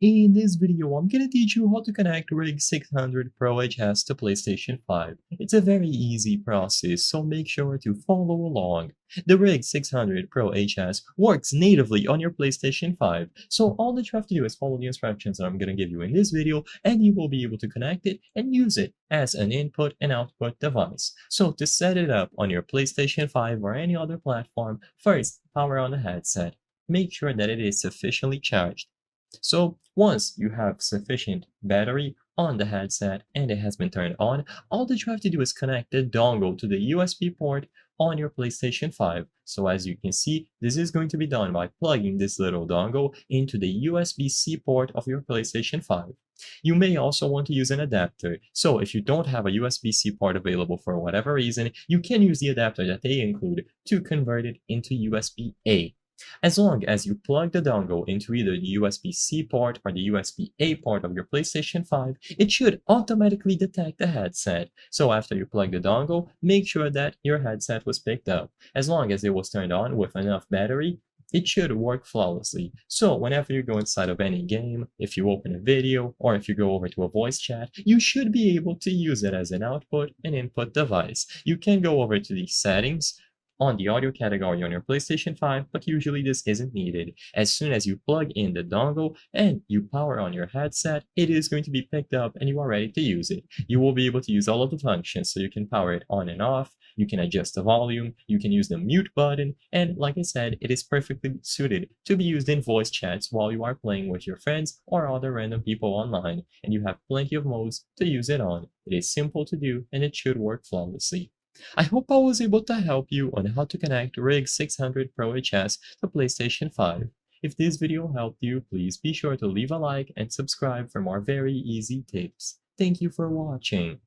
In this video, I'm gonna teach you how to connect Rig 600 Pro HS to PlayStation 5. It's a very easy process, so make sure to follow along. The Rig 600 Pro HS works natively on your PlayStation 5, so all that you have to do is follow the instructions that I'm gonna give you in this video, and you will be able to connect it and use it as an input and output device. So to set it up on your PlayStation 5 or any other platform, first power on the headset. Make sure that it is sufficiently charged. So once you have sufficient battery on the headset and it has been turned on, all that you have to do is connect the dongle to the USB port on your PlayStation 5. So as you can see, this is going to be done by plugging this little dongle into the USB-C port of your PlayStation 5. You may also want to use an adapter. So if you don't have a USB-C port available for whatever reason, you can use the adapter that they include to convert it into USB-A. As long as you plug the dongle into either the USB-C port or the USB-A port of your PlayStation 5, it should automatically detect the headset. So after you plug the dongle, make sure that your headset was picked up. As long as it was turned on with enough battery, it should work flawlessly. So whenever you go inside of any game, if you open a video, or if you go over to a voice chat, you should be able to use it as an output and input device. You can go over to the settings on the audio category on your PlayStation 5, but usually this isn't needed. As soon as you plug in the dongle and you power on your headset, it is going to be picked up and you are ready to use it. You will be able to use all of the functions, so you can power it on and off, you can adjust the volume, you can use the mute button, and like I said, it is perfectly suited to be used in voice chats while you are playing with your friends or other random people online, and you have plenty of modes to use it on. It is simple to do and it should work flawlessly. I hope I was able to help you on how to connect Rig 600 Pro HS to PlayStation 5. If this video helped you, please be sure to leave a like and subscribe for more very easy tips. Thank you for watching.